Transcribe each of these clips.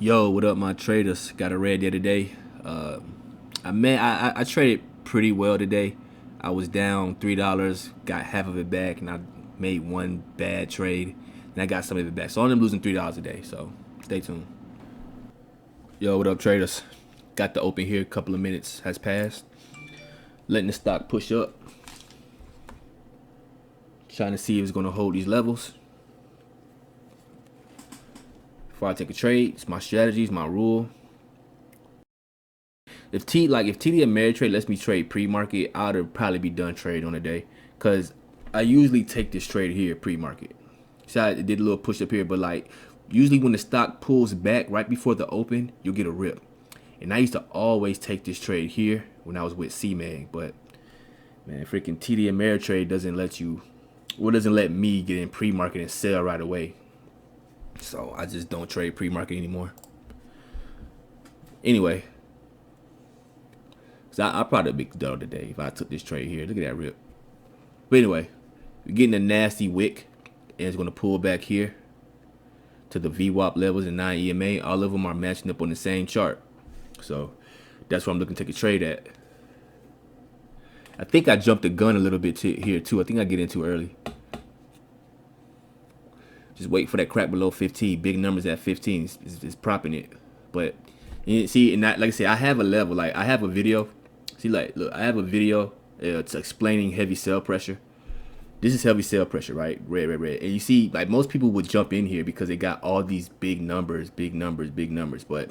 Yo, what up, my traders? Got a red the other day. I traded pretty well today. I was down $3, got half of it back, and I made one bad trade, and I got some of it back. So I'm losing $3 a day. So stay tuned. Yo, what up, traders? Got the open here. A couple of minutes has passed. Letting the stock push up. Trying to see if it's gonna hold these levels. Before I take a trade, it's my strategy, it's my rule. If TD Ameritrade lets me trade pre-market, I'd probably be done trading on the day, cause I usually take this trade here pre-market. So I did a little push up here, but like usually when the stock pulls back right before the open, you'll get a rip. And I used to always take this trade here when I was with CMAG, but man, freaking TD Ameritrade doesn't let me get in pre-market and sell right away. So I just don't trade pre-market anymore. Anyway, so I'll probably be done today if I took this trade here. Look at that rip. But anyway, we're getting a nasty wick, and it's going to pull back here to the VWAP levels and 9 EMA. All of them are matching up on the same chart. So that's what I'm looking to take a trade at. I think I jumped the gun a little bit here too. I think I get in too early. Just wait for that crack below 15. Big numbers at 15 is propping it. But you see, and that, like I said, I have a level. Like I have a video. See, like look, I have a video. It's explaining heavy sell pressure. This is heavy sell pressure, right? Red. And you see, like most people would jump in here because they got all these big numbers. But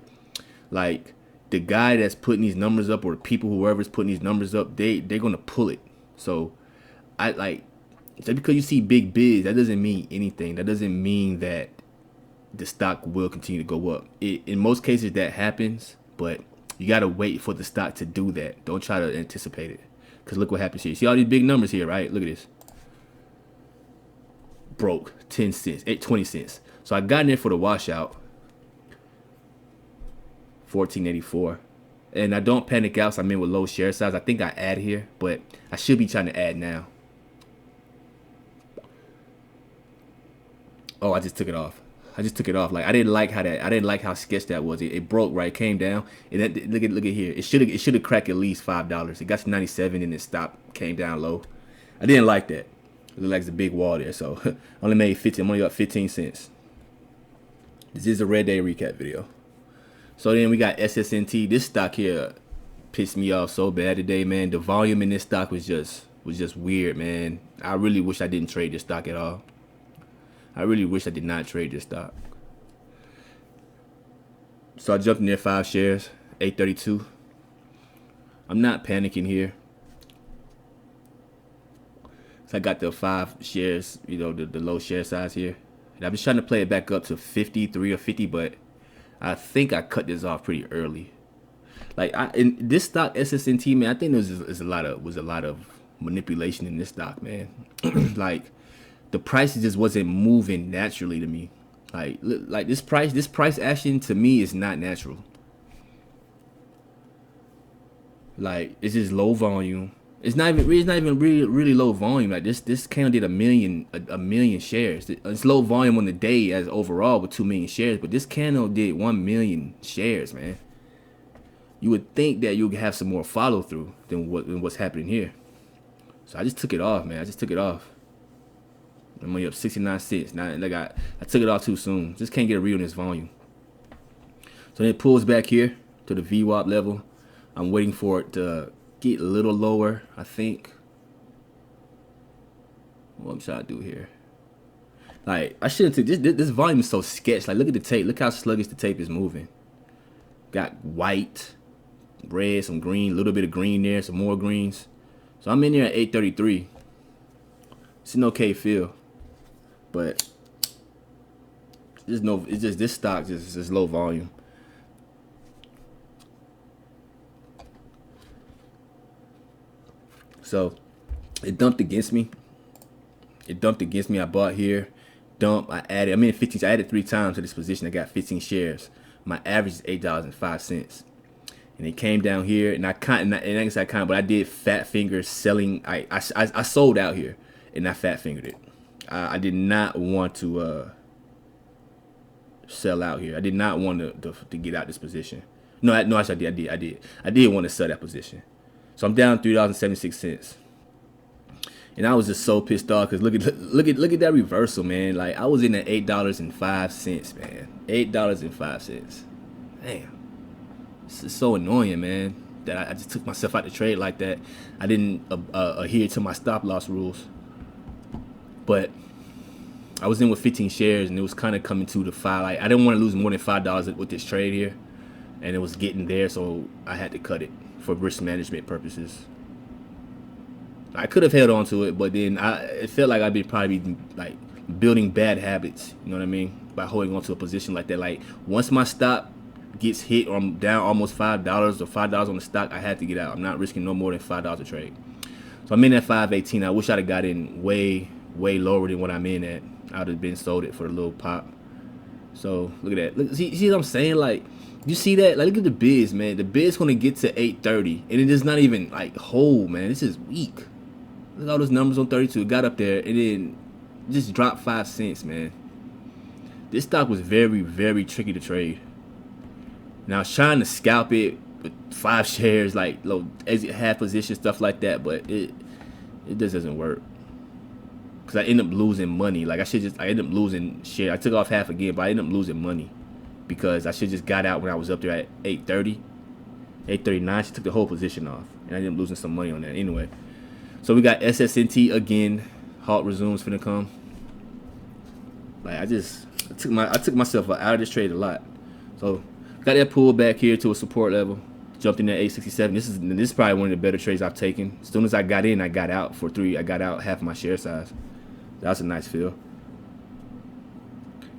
like the guy that's putting these numbers up, or people whoever's putting these numbers up, they're gonna pull it. So I like. Just because you see big bids, that doesn't mean anything. That doesn't mean that the stock will continue to go up. In most cases, that happens, but you got to wait for the stock to do that. Don't try to anticipate it. Because look what happens here. See all these big numbers here, right? Look at this. Broke 10 cents, 20 cents. So I got in there for the washout. 1484. And I don't panic out, so I'm in with low share size. I think I add here, but I should be trying to add now. Oh, I just took it off. Like I didn't like how sketched that was. It broke, right? Came down. And that, look at here. It should have cracked at least $5. It got to 97 and it stopped, came down low. I didn't like that. It looked like it's a big wall there. So only made 15. I'm only up 15 cents. This is a red day recap video. So then we got SSNT. This stock here pissed me off so bad today, man. The volume in this stock was just weird, man. I really wish I didn't trade this stock at all. I really wish I did not trade this stock. So I jumped in there 5 shares, 832. I'm not panicking here. So I got the 5 shares, you know, the low share size here. And I'm just trying to play it back up to 53 or 50, but I think I cut this off pretty early. Like in this stock, SSNT, man, I think there was a lot of manipulation in this stock, man. Like the price just wasn't moving naturally to me. Like this price action to me is not natural. Like it's just low volume. It's not even really low volume. Like this candle did a million shares. It's low volume on the day as overall with 2 million shares, but this candle did 1 million shares, man. You would think that you would have some more follow through than what's happening here. So I just took it off, man. I just took it off. I'm only up 69 cents. Now, like I took it off too soon. Just can't get a read on this volume. So then it pulls back here to the VWAP level. I'm waiting for it to get a little lower, I think. What I'm trying to do here. Like, I shouldn't take this volume is so sketch. Like, look at the tape. Look how sluggish the tape is moving. Got white, red, some green, a little bit of green there, some more greens. So I'm in there at 833. It's an okay feel. But it's just this stock just low volume. So it dumped against me. I bought here. I added. I'm in 15. I added 3 times to this position. I got 15 shares. My average is $8.05. And it came down here, and I but I did fat finger selling. I sold out here, and I fat fingered it. I did not want to sell out here. I did not want to get out this position. No, actually, I did want to sell that position. So I'm down $3.76. And I was just so pissed off because look at that reversal, man. Like I was in at $8.05, man. $8.05. Damn, this is so annoying, man. That I just took myself out the trade like that. I didn't adhere to my stop loss rules. But I was in with 15 shares, and it was kind of coming to the five. Like I didn't want to lose more than $5 with this trade here, and it was getting there, so I had to cut it for risk management purposes. I could have held on to it, but then it felt like I'd be probably like building bad habits. You know what I mean? By holding on to a position like that. Like once my stop gets hit or I'm down almost $5 or $5 on the stock, I had to get out. I'm not risking no more than $5 a trade. So I'm in at 518. I wish I'd have got in way lower than what I'm in at. I'd have been sold it for a little pop. So look at that. Look, see what I'm saying? Like you see that? Like look at the bids, man. The bid's gonna get to 830, and it is not even like hold, man. This is weak. Look at all those numbers on 32. It got up there and then just dropped 5 cents, man. This stock was very tricky to trade. And I was trying to scalp it with 5 shares, like low exit half position, stuff like that, but it just doesn't work. Cause I end up losing money. Like I end up losing share. I took off half again, but I ended up losing money because I should just got out when I was up there at 830, 839. She took the whole position off, and I ended up losing some money on that anyway. So we got SSNT again. Halt resumes finna come. Like I took myself out of this trade a lot. So got that pull back here to a support level. Jumped in at 867. This is probably one of the better trades I've taken. As soon as I got in, I got out for 3. I got out half my share size. That's a nice feel.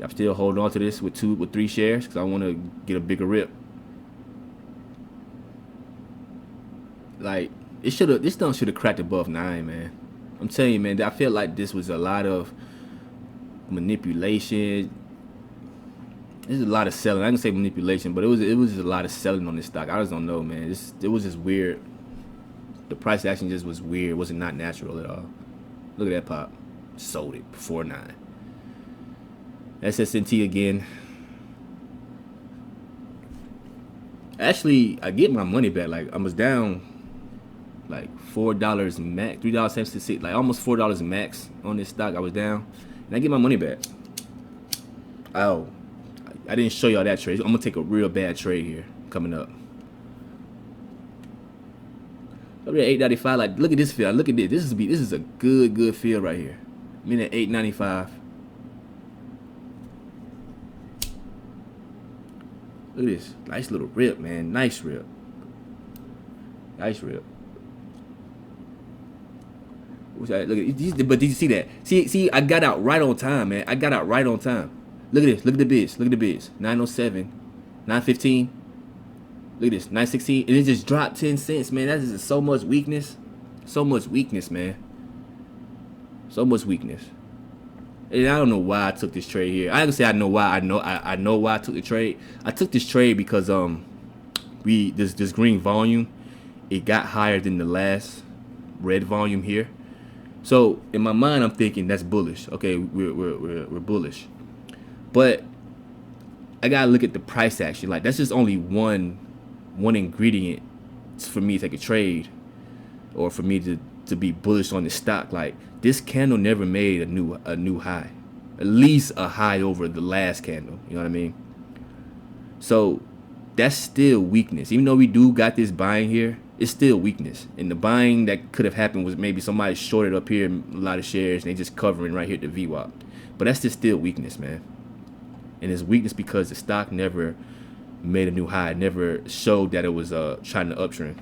I'm still holding on to this with 3 shares because I want to get a bigger rip. Like this stuff should have cracked above 9, man. I'm telling you, man. I feel like this was a lot of manipulation. There's a lot of selling. I can say manipulation, but it was just a lot of selling on this stock. I just don't know, man. It was just weird. The price action just was weird. It wasn't not natural at all. Look at that pop. Sold it before 9. SSNT again. Actually, I get my money back. Like I was down like $4 max, $3.76, like almost $4 max on this stock. I was down, and I get my money back. Oh, I didn't show y'all that trade. I'm gonna take a real bad trade here coming up. Over at 895. Like look at this field. Look at this. This is a good field right here. I'm in at 895. Look at this. Nice little rip, man. Nice rip. Nice rip. Look at these, but did you see that? See, I got out right on time, man. I got out right on time. Look at this. Look at the bids. Look at the bids. 907, 915. Look at this. 916. And it just dropped 10 cents, man. That is so much weakness. So much weakness, man. So much weakness. And I don't know why I took this trade here. I can say I know why. I know why I took the trade. I took this trade because this green volume, it got higher than the last red volume here. So in my mind, I'm thinking that's bullish. Okay, we're bullish, but I gotta look at the price action. Like that's just only one ingredient for me to take a trade, or for me to be bullish on the stock. Like this candle never made a new high, at least a high over the last candle. You know what I mean? So that's still weakness. Even though we do got this buying here, it's still weakness. And the buying that could have happened was maybe somebody shorted up here a lot of shares and they just covering right here at the VWAP. But that's just still weakness, man. And it's weakness because the stock never made a new high. It never showed that it was trying to uptrend.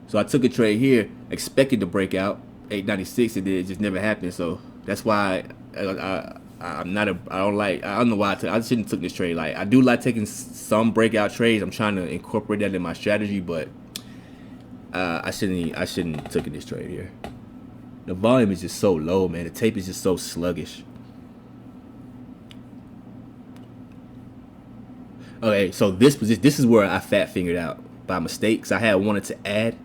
So I took a trade here, expected to break out 896, and it just never happened. So that's why I don't know why I shouldn't took this trade. Like I do like taking some breakout trades. I'm trying to incorporate that in my strategy, but I shouldn't took this trade here. The volume is just so low, man. The tape is just so sluggish. Okay, so this is where I fat fingered out by mistake. 'Cause I had wanted to add,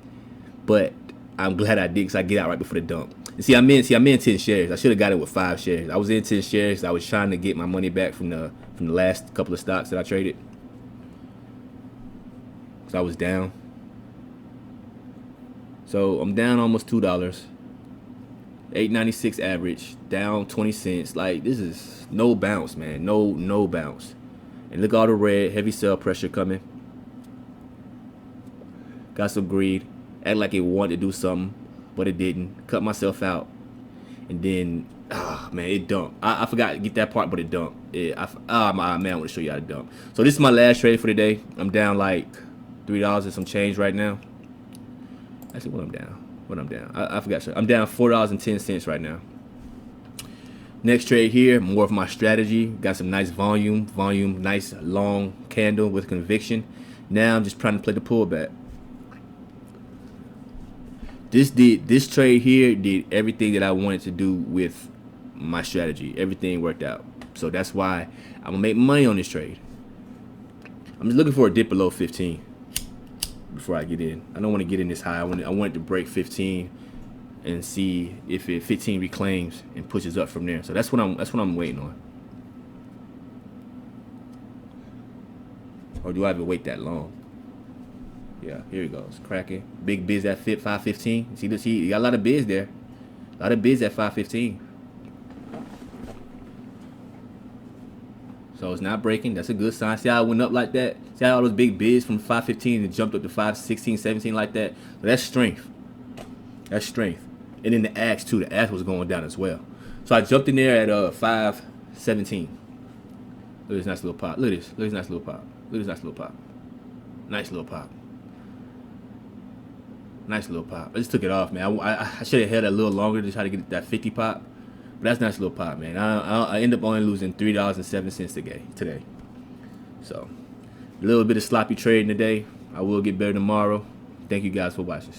but I'm glad I did because I get out right before the dump. I'm in 10 shares. I should have got it with 5 shares. I was in 10 shares. I was trying to get my money back from the last couple of stocks that I traded. So I was down. So I'm down almost $2. 8.96 average, down 20 cents. Like, this is no bounce, man. No bounce. And look at all the red, heavy sell pressure coming. Got some greed. Act like it wanted to do something, but it didn't. Cut myself out. And then, man, it dumped. I forgot to get that part, but it dumped. Man, I want to show you how to dump. So this is my last trade for the day. I'm down like $3 and some change right now. Actually, what I'm down? I forgot. I'm down $4.10 right now. Next trade here, more of my strategy. Got some nice volume, nice long candle with conviction. Now I'm just trying to play the pullback. This trade here did everything that I wanted to do with my strategy. Everything worked out. So that's why I'm gonna make money on this trade. I'm just looking for a dip below 15 before I get in. I don't want to get in this high. I want it to break 15 and see if 15 reclaims and pushes up from there. So that's what I'm waiting on. Or do I have to wait that long? Yeah, here it goes. Cracking. Big bids at 515. See, you got a lot of bids there. A lot of bids at 515. So it's not breaking. That's a good sign. See how it went up like that? See how all those big bids from 515 and jumped up to 516, 17 like that? So that's strength. That's strength. And then the axe too. The axe was going down as well. So I jumped in there at 517. Look at this nice little pop. Look at this. Look at this nice little pop. Look at this nice little pop. Nice little pop. Nice little pop. I just took it off, man. I should have held it a little longer to try to get that 50 pop. But that's a nice little pop, man. I end up only losing $3.07 today. So, a little bit of sloppy trading today. I will get better tomorrow. Thank you guys for watching.